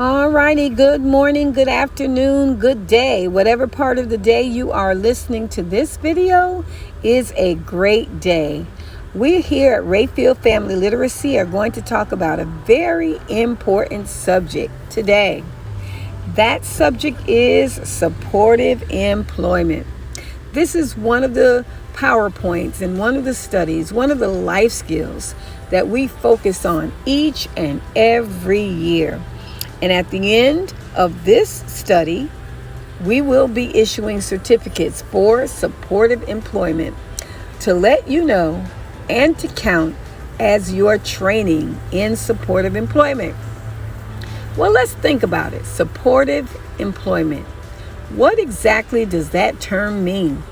All righty, good morning, good afternoon, good day. Whatever part of the day you are listening to this video is a great day. We here at Rayfield Family Literacy are going to talk about a very important subject today. That subject is supportive employment. This is one of the PowerPoints and one of the studies, one of the life skills that we focus on each and every year. And at the end of this study, we will be issuing certificates for supportive employment to let you know and to count as your training in supportive employment. Well, let's think about it. Supportive employment. What exactly does that term mean?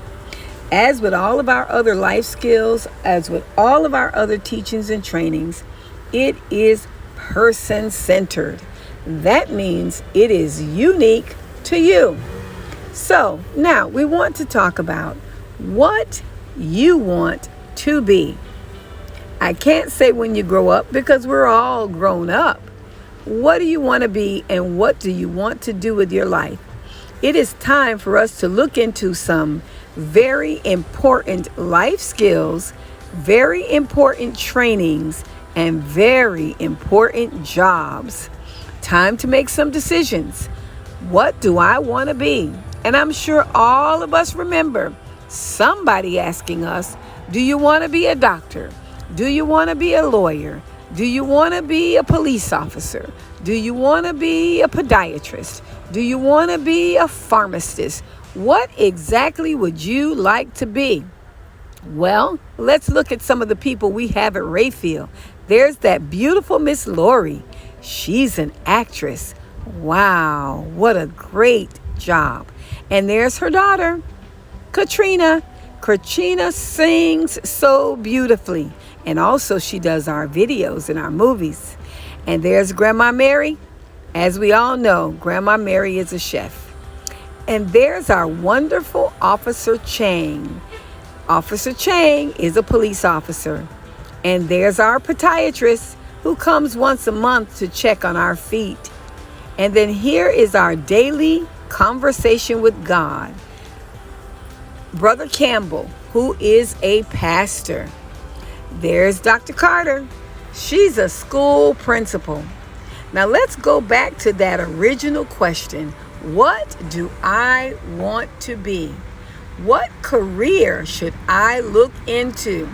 As with all of our other life skills, as with all of our other teachings and trainings, it is person-centered. That means it is unique to you. So now we want to talk about what you want to be. I can't say when you grow up because we're all grown up. What do you want to be and what do you want to do with your life? It is time for us to look into some very important life skills, very important trainings, and very important jobs. Time to make some decisions. What do I want to be? And I'm sure all of us remember somebody asking us, do you want to be a doctor? Do you want to be a lawyer? Do you want to be a police officer? Do you want to be a podiatrist? Do you want to be a pharmacist? What exactly would you like to be? Well, let's look at some of the people we have at Rayfield. There's that beautiful Miss Lori. She's an actress. Wow, what a great job. And there's her daughter, Katrina. Katrina sings so beautifully. And also she does our videos and our movies. And there's Grandma Mary. As we all know, Grandma Mary is a chef. And there's our wonderful Officer Chang. Officer Chang is a police officer. And there's our podiatrist, who comes once a month to check on our feet. And then here is our daily conversation with God, Brother Campbell, who is a pastor. There's Dr. Carter. She's a school principal. Now let's go back to that original question. What do I want to be? What career should I look into?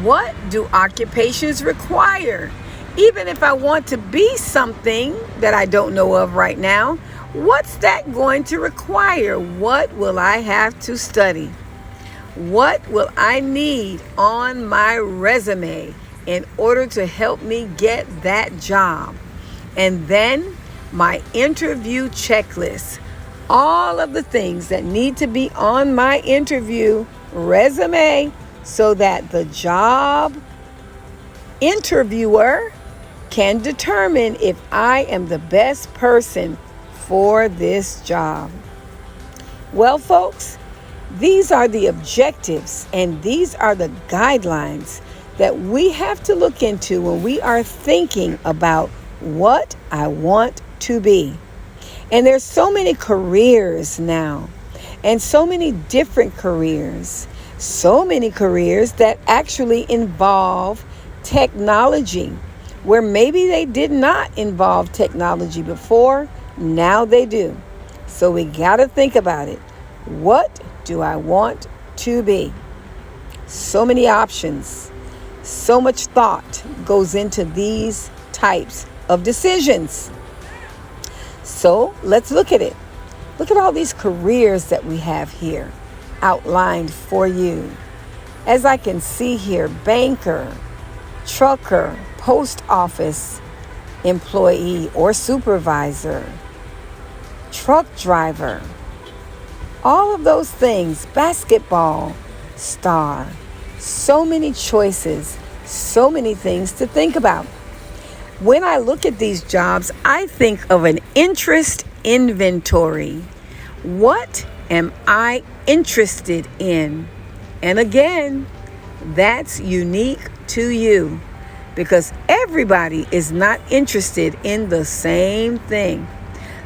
What do occupations require? Even if I want to be something that I don't know of right now, what's that going to require? What will I have to study? What will I need on my resume in order to help me get that job? And then my interview checklist. All of the things that need to be on my interview resume so that the job interviewer can determine if I am the best person for this job. Well, folks, these are the objectives and these are the guidelines that we have to look into when we are thinking about what I want to be. And there's so many careers now, and so many different careers. So many careers that actually involve technology, where maybe they did not involve technology before, now they do. So we got to think about it. What do I want to be? So many options, so much thought goes into these types of decisions. So let's look at it. Look at all these careers that we have here outlined for you. As I can see here, banker, trucker, post office employee or supervisor, truck driver, all of those things, basketball star. So many choices, so many things to think about. When I look at these jobs, I think of an interest inventory. What am I interested in? And again, that's unique to you. because everybody is not interested in the same thing.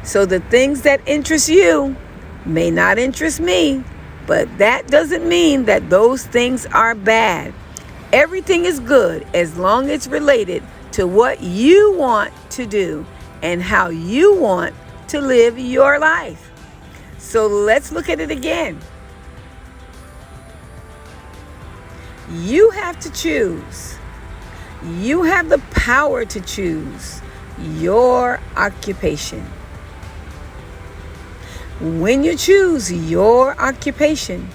So the things that interest you may not interest me, but that doesn't mean that those things are bad. Everything is good as long as it's related to what you want to do and how you want to live your life. So let's look at it again. You have to choose. You have the power to choose your occupation. When you choose your occupation,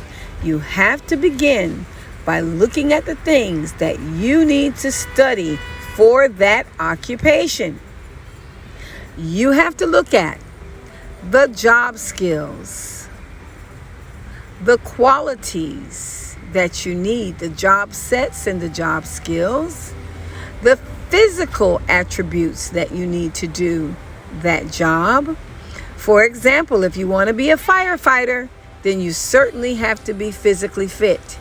you have to begin by looking at the things that you need to study for that occupation. You have to look at the job skills, the qualities that you need, the job sets and the job skills, the physical attributes that you need to do that job. For example, if you want to be a firefighter, then you certainly have to be physically fit.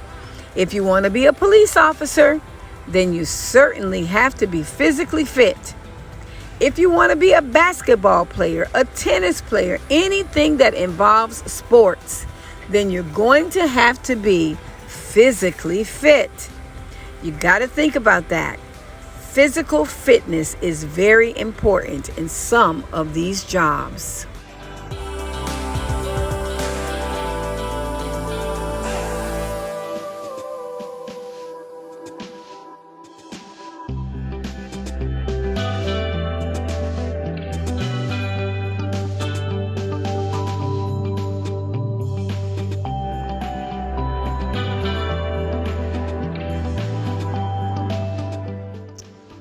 If you want to be a police officer, then you certainly have to be physically fit. If you want to be a basketball player, a tennis player, anything that involves sports, then you're going to have to be physically fit. You got to think about that. Physical fitness is very important in some of these jobs.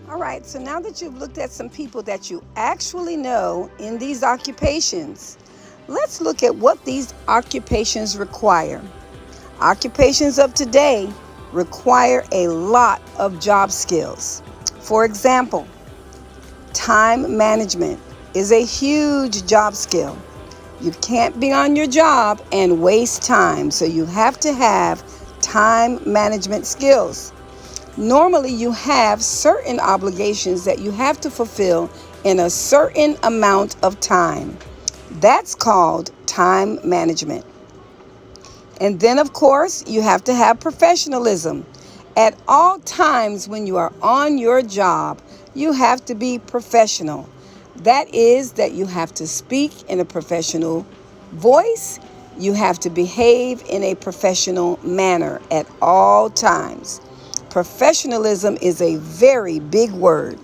All right, so now that you've looked at some people that you actually know in these occupations, let's look at what these occupations require. Occupations of today require a lot of job skills. For example, time management is a huge job skill. You can't be on your job and waste time, so you have to have time management skills. Normally, you have certain obligations that you have to fulfill in a certain amount of time. That's called time management. And then, of course, you have to have professionalism. At all times when you are on your job, you have to be professional. That is that you have to speak in a professional voice. You have to behave in a professional manner at all times. Professionalism is a very big word.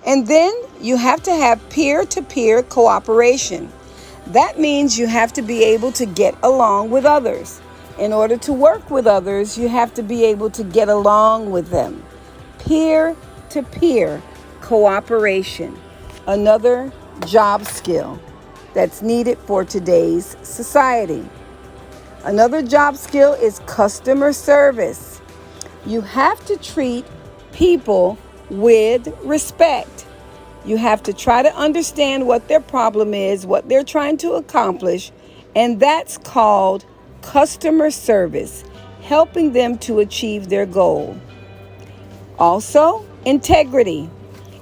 And then you have to have peer-to-peer cooperation. That means you have to be able to get along with others. In order to work with others, you have to be able to get along with them. Peer-to-peer cooperation, another job skill that's needed for today's society. Another job skill is customer service. You have to treat people with respect. You have to try to understand what their problem is, what they're trying to accomplish, and that's called customer service, helping them to achieve their goal. Also, integrity.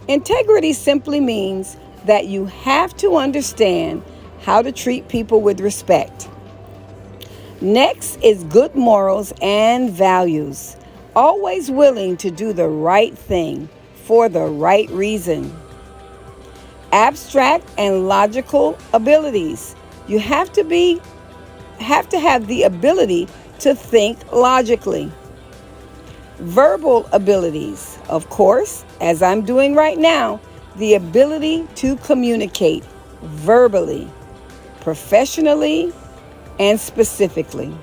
Integrity simply means that you have to understand how to treat people with respect. Next is good morals and values. Always willing to do the right thing for the right reason. Abstract and logical abilities. You have to have the ability to think logically. Verbal abilities, of course, as I'm doing right now, the ability to communicate verbally, professionally, and specifically.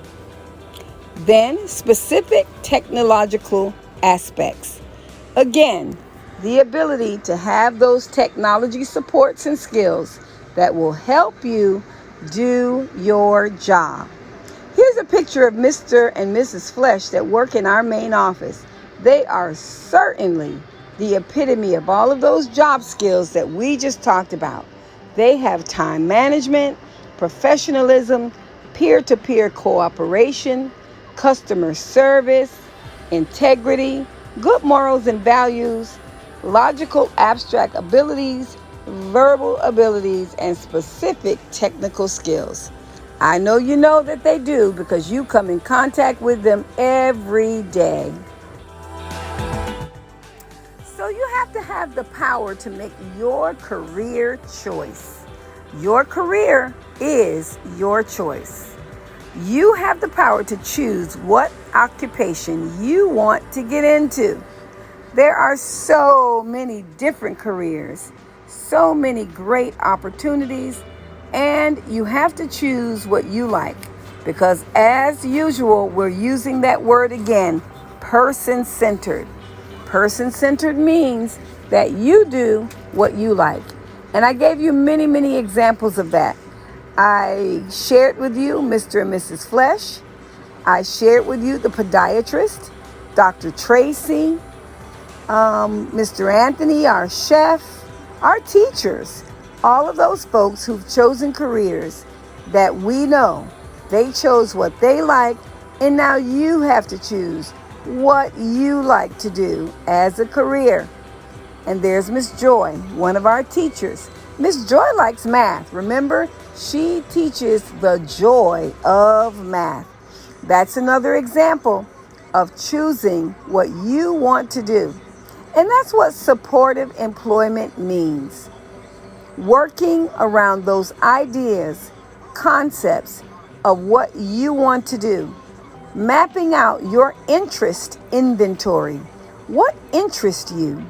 Then, specific technological aspects. Again, the ability to have those technology supports and skills that will help you do your job. Here's a picture of Mr. and Mrs. Flesh that work in our main office. They are certainly the epitome of all of those job skills that we just talked about. They have time management, professionalism, peer-to-peer cooperation, customer service, integrity, good morals and values, logical abstract abilities, verbal abilities, and specific technical skills. I know you know that they do because you come in contact with them every day. So you have to have the power to make your career choice. Your career is your choice. You have the power to choose what occupation you want to get into. There are so many different careers, so many great opportunities, and you have to choose what you like. Because as usual, we're using that word again, person-centered. Person-centered means that you do what you like. And I gave you many, many examples of that. I shared with you Mr. and Mrs. Flesh. I shared with you the podiatrist, Dr. Tracy, Mr. Anthony, our chef, our teachers, all of those folks who've chosen careers that we know. They chose what they like, and now you have to choose what you like to do as a career. And there's Miss Joy, one of our teachers. Miss Joy likes math. Remember, she teaches the joy of math. That's another example of choosing what you want to do. And that's what supportive employment means. Working around those ideas, concepts of what you want to do. Mapping out your interest inventory. What interests you?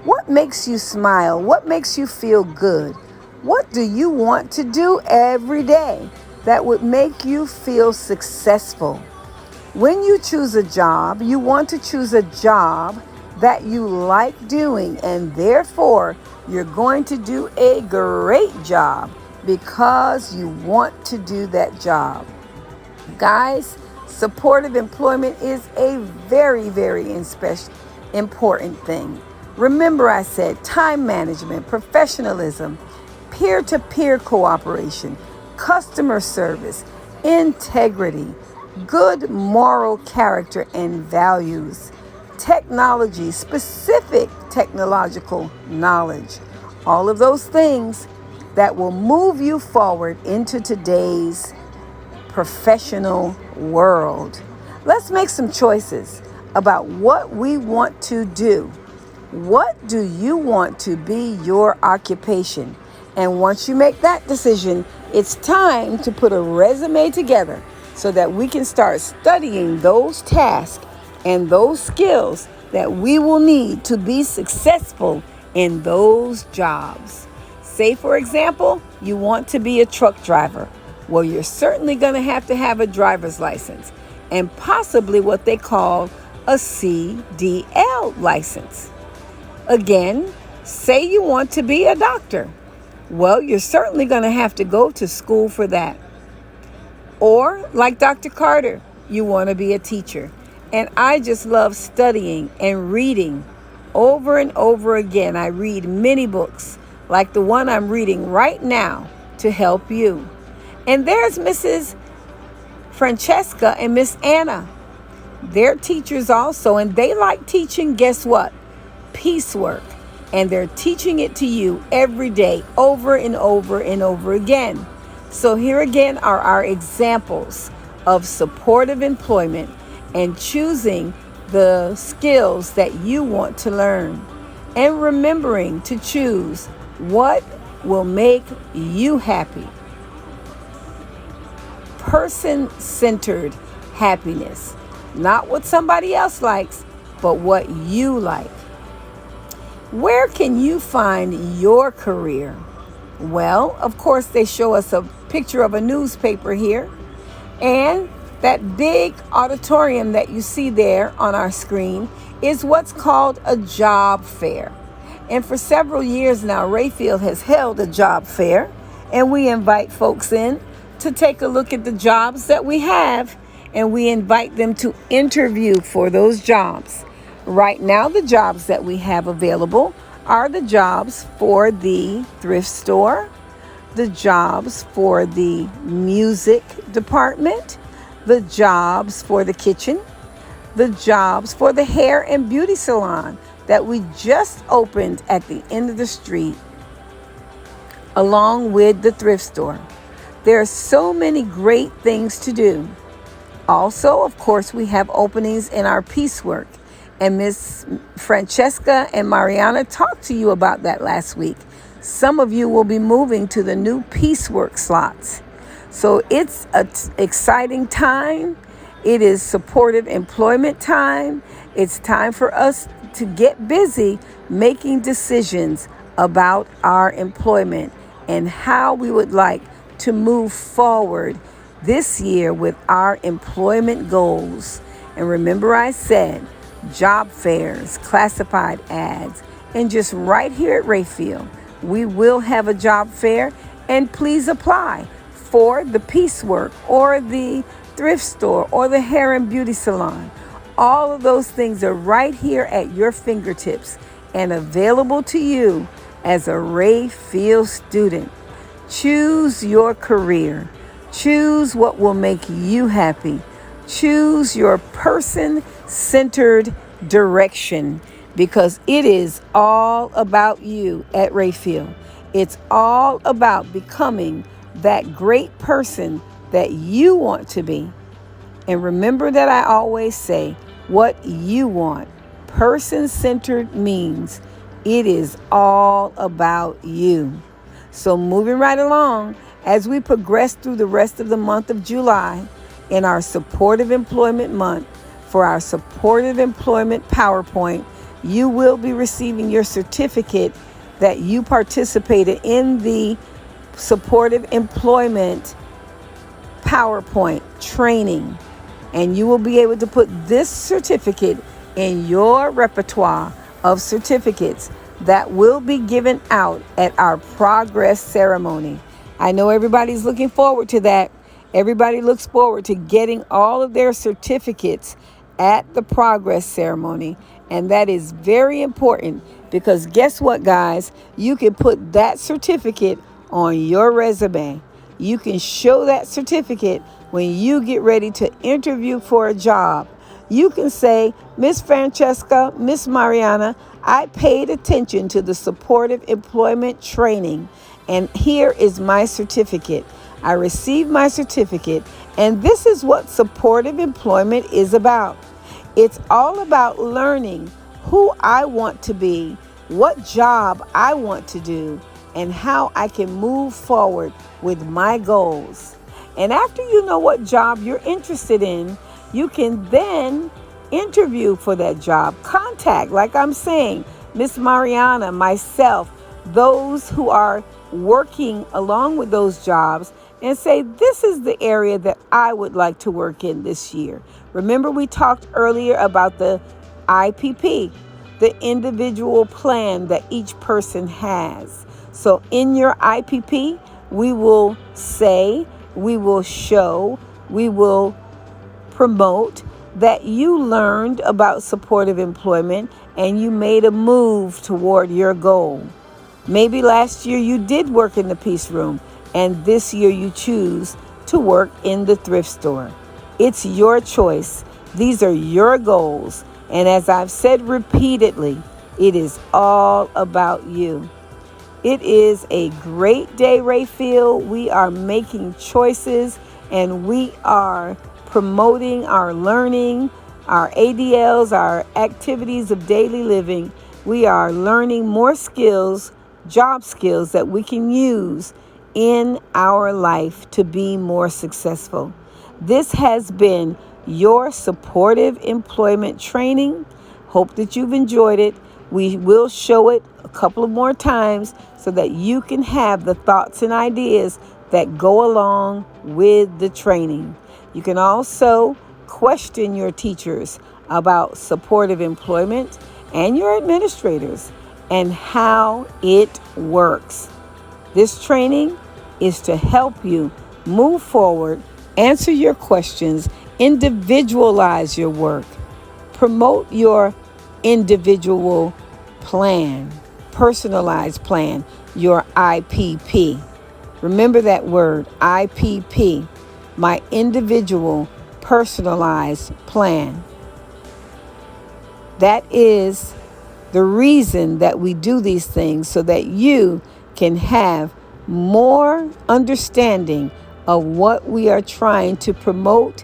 What makes you smile? What makes you feel good? What do you want to do every day that would make you feel successful? When you choose a job, you want to choose a job that you like doing, and therefore you're going to do a great job because you want to do that job. Guys, supportive employment is a very, very important thing. Remember, I said time management, professionalism, peer-to-peer cooperation, customer service, integrity, good moral character and values, technology, specific technological knowledge, all of those things that will move you forward into today's professional world. Let's make some choices about what we want to do. What do you want to be your occupation? And once you make that decision, it's time to put a resume together so that we can start studying those tasks and those skills that we will need to be successful in those jobs. Say, for example, you want to be a truck driver. Well, you're certainly going to have a driver's license and possibly what they call a CDL license. Again, say you want to be a doctor. Well, you're certainly going to have to go to school for that. Or, like Dr. Carter, you want to be a teacher. And I just love studying and reading over and over again. I read many books, like the one I'm reading right now, to help you. And there's Mrs. Francesca and Miss Anna. They're teachers also, and they like teaching, guess what? Piecework. And they're teaching it to you every day, over and over and over again. So here again are our examples of supportive employment and choosing the skills that you want to learn. And remembering to choose what will make you happy. Person-centered happiness. Not what somebody else likes, but what you like. Where can you find your career? Well, of course, they show us a picture of a newspaper here. And that big auditorium that you see there on our screen is what's called a job fair. And for several years now, Rayfield has held a job fair. And we invite folks in to take a look at the jobs that we have. And we invite them to interview for those jobs. Right now, the jobs that we have available are the jobs for the thrift store, the jobs for the music department, the jobs for the kitchen, the jobs for the hair and beauty salon that we just opened at the end of the street, along with the thrift store. There are so many great things to do. Also, of course, we have openings in our piecework. And Miss Francesca and Mariana talked to you about that last week. Some of you will be moving to the new piecework slots. So it's an exciting time. It is supportive employment time. It's time for us to get busy making decisions about our employment and how we would like to move forward this year with our employment goals. And remember, I said job fairs, classified ads, and just right here at Rayfield, we will have a job fair, and please apply for the piecework or the thrift store or the hair and beauty salon. All of those things are right here at your fingertips and available to you as a Rayfield student. Choose your career. Choose what will make you happy. Choose your person-centered direction, because it is all about you at Rayfield. It's all about becoming that great person that you want to be. And remember that I always say what you want. Person-centered means it is all about you. So moving right along, as we progress through the rest of the month of July in our Supportive Employment Month, for our Supportive Employment PowerPoint, you will be receiving your certificate that you participated in the Supportive Employment PowerPoint training. And you will be able to put this certificate in your repertoire of certificates that will be given out at our progress ceremony. I know everybody's looking forward to that. Everybody looks forward to getting all of their certificates at the progress ceremony. And that is very important, because guess what, guys? You can put that certificate on your resume. You can show that certificate when you get ready to interview for a job. You can say, Miss Francesca, Miss Mariana, I paid attention to the supportive employment training, and here is my certificate. I received my certificate, and this is what supportive employment is about. It's all about learning who I want to be, what job I want to do, and how I can move forward with my goals. And after you know what job you're interested in, you can then interview for that job. Contact, like I'm saying, Miss Mariana, myself, those who are working along with those jobs, and say, this is the area that I would like to work in this year. Remember, we talked earlier about the IPP, the individual plan that each person has. So in your IPP, we will say, we will show, we will promote that you learned about supportive employment and you made a move toward your goal. Maybe last year you did work in the Peace Room, and this year you choose to work in the thrift store. It's your choice. These are your goals. And as I've said repeatedly, it is all about you. It is a great day, Rayfield. We are making choices, and we are promoting our learning, our ADLs, our activities of daily living. We are learning more skills, job skills that we can use in our life to be more successful. This has been your supportive employment training. Hope that you've enjoyed it. We will show it a couple of more times so that you can have the thoughts and ideas that go along with the training. You can also question your teachers about supportive employment and your administrators and how it works. This training is to help you move forward, answer your questions, individualize your work, promote your individual plan, personalized plan, your IPP. Remember that word, IPP, my individual personalized plan. That is the reason that we do these things, so that you can have more understanding of what we are trying to promote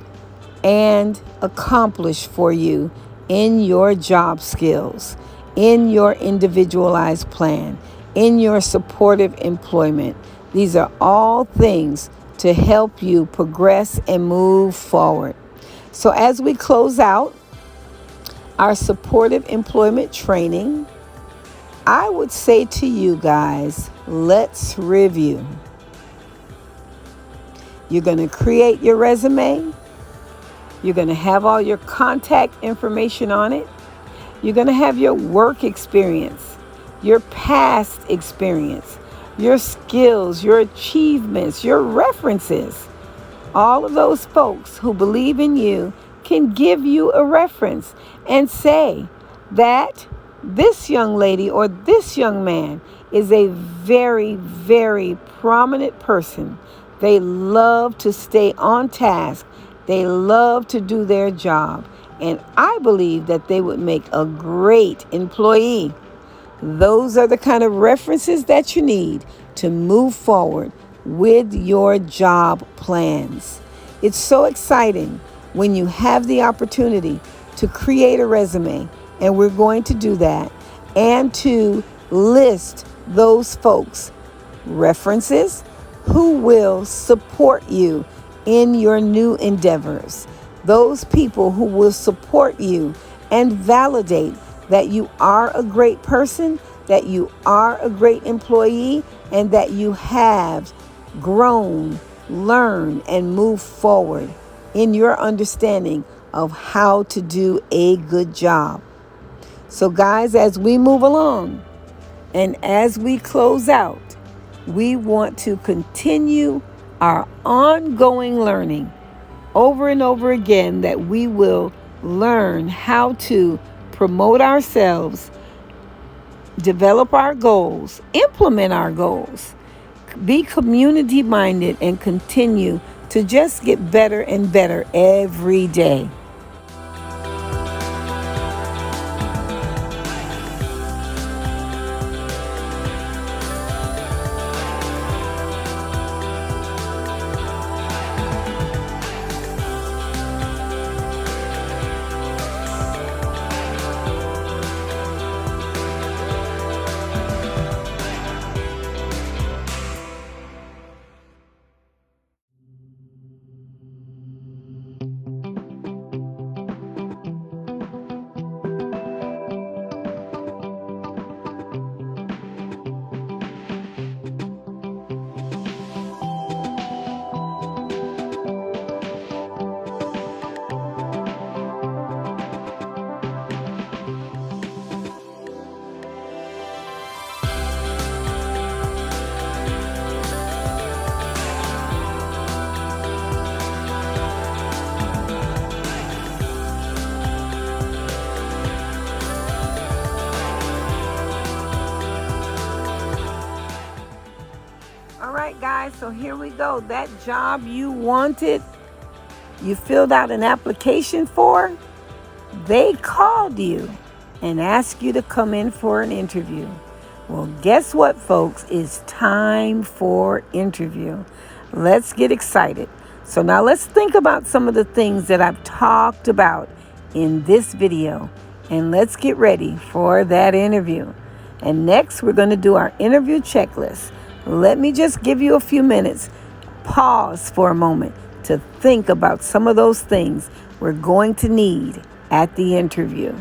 and accomplish for you in your job skills, in your individualized plan, in your supportive employment. These are all things to help you progress and move forward. So as we close out our supportive employment training, I would say to you guys, let's review. You're going to create your resume. You're going to have all your contact information on it. You're going to have your work experience, your past experience, your skills, your achievements, your references. All of those folks who believe in you can give you a reference and say that this young lady or this young man is a very, very prominent person. They love to stay on task. They love to do their job. And I believe that they would make a great employee. Those are the kind of references that you need to move forward with your job plans. It's so exciting when you have the opportunity to create a resume, and we're going to do that, and to list those folks, references, who will support you in your new endeavors. Those people who will support you and validate that you are a great person, that you are a great employee, and that you have grown, learned, and moved forward in your understanding of how to do a good job. So guys, as we move along and as we close out, we want to continue our ongoing learning over and over again, that we will learn how to promote ourselves, develop our goals, implement our goals, be community minded, and continue to just get better and better every day. All right, guys, so here we go. That job you wanted, you filled out an application for, they called you and asked you to come in for an interview. Well, guess what, folks? It's time for interview. Let's get excited. So now let's think about some of the things that I've talked about in this video, and let's get ready for that interview. And next, we're going to do our interview checklist. Let me just give you a few minutes. Pause for a moment to think about some of those things we're going to need at the interview.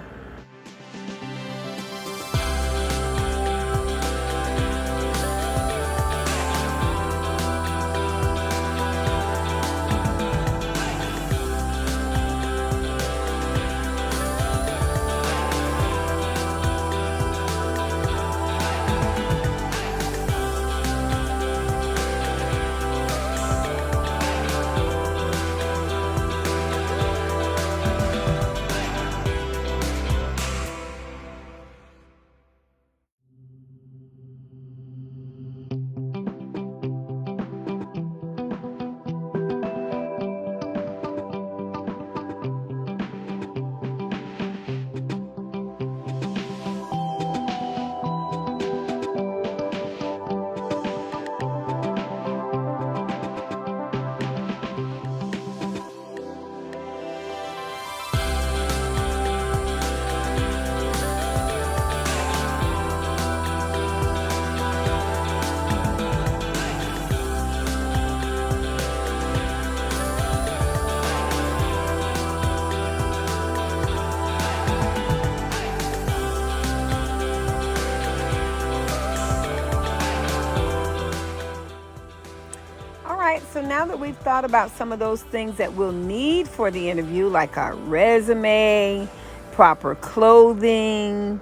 right, so now that we've thought about some of those things that we'll need for the interview, like our resume, proper clothing,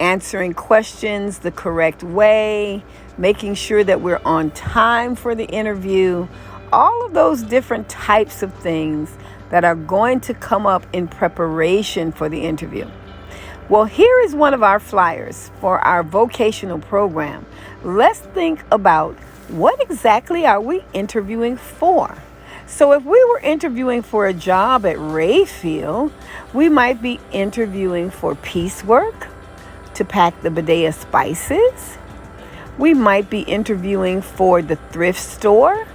answering questions the correct way, making sure that we're on time for the interview, all of those different types of things that are going to come up in preparation for the interview. Well, here is one of our flyers for our vocational program. Let's think about what exactly are we interviewing for? So if we were interviewing for a job at Rayfield, we might be interviewing for piecework, to pack the bodega spices. We might be interviewing for the thrift store,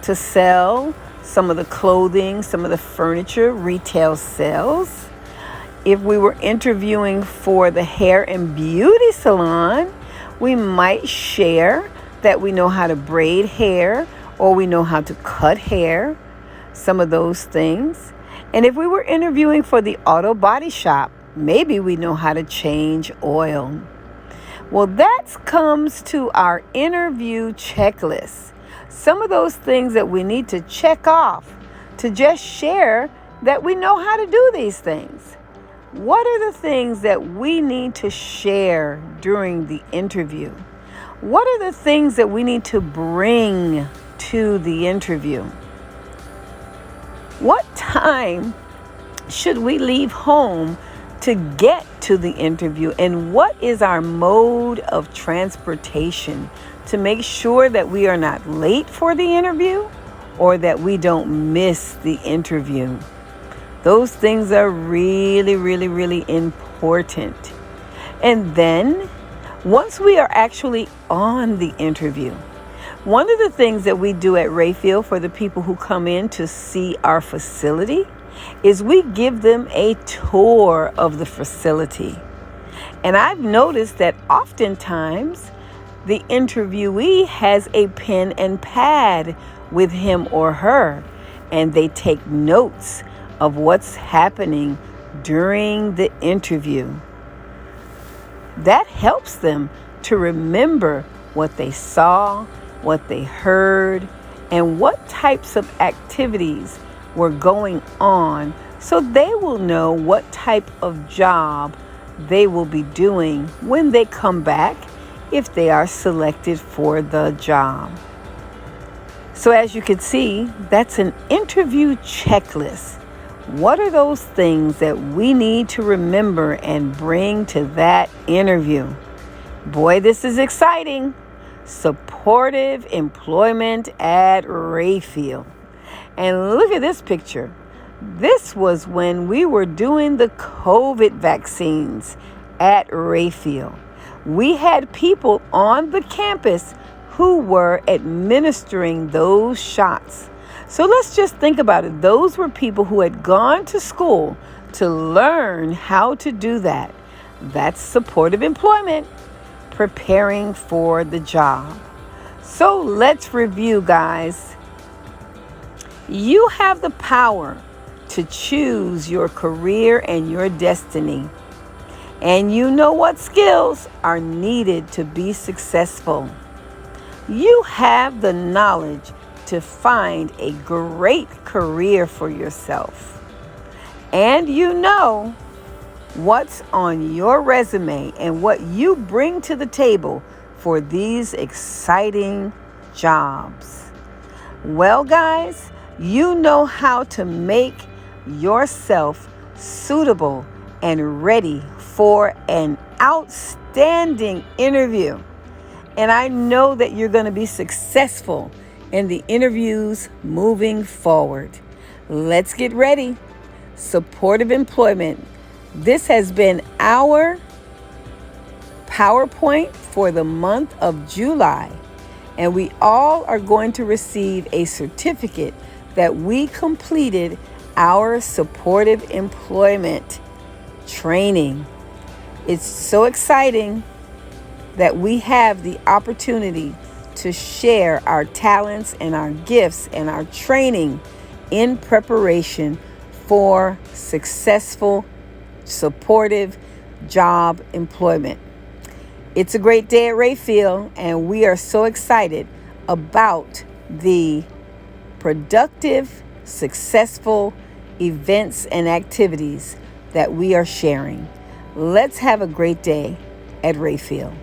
to sell some of the clothing, some of the furniture, retail sales. If we were interviewing for the hair and beauty salon, we might share that we know how to braid hair or we know how to cut hair, some of those things. And if we were interviewing for the auto body shop, maybe we know how to change oil. Well, that comes to our interview checklist. Some of those things that we need to check off to just share that we know how to do these things. What are the things that we need to share during the interview? What are the things that we need to bring to the interview? What time should we leave home to get to the interview? And what is our mode of transportation to make sure that we are not late for the interview or that we don't miss the interview? Those things are really, really, really important. And then once we are actually on the interview, one of the things that we do at Rayfield for the people who come in to see our facility is we give them a tour of the facility. And I've noticed that oftentimes the interviewee has a pen and pad with him or her, and they take notes of what's happening during the interview. That helps them to remember what they saw, what they heard, and what types of activities were going on, so they will know what type of job they will be doing when they come back if they are selected for the job. So as you can see, that's an interview checklist. What are those things that we need to remember and bring to that interview? Boy, this is exciting. Supportive employment at Rayfield. And look at this picture. This was when we were doing the COVID vaccines at Rayfield. We had people on the campus who were administering those shots. So let's just think about it. Those were people who had gone to school to learn how to do that. That's supportive employment, preparing for the job. So let's review, guys. You have the power to choose your career and your destiny. And you know what skills are needed to be successful. You have the knowledge to find a great career for yourself. And you know what's on your resume and what you bring to the table for these exciting jobs. Well, guys, you know how to make yourself suitable and ready for an outstanding interview. And I know that you're going to be successful in the interviews moving forward. Let's get ready. Supportive employment. This has been our PowerPoint for the month of July. And we all are going to receive a certificate that we completed our supportive employment training. It's so exciting that we have the opportunity to share our talents and our gifts and our training in preparation for successful, supportive job employment. It's a great day at Rayfield, and we are so excited about the productive, successful events and activities that we are sharing. Let's have a great day at Rayfield.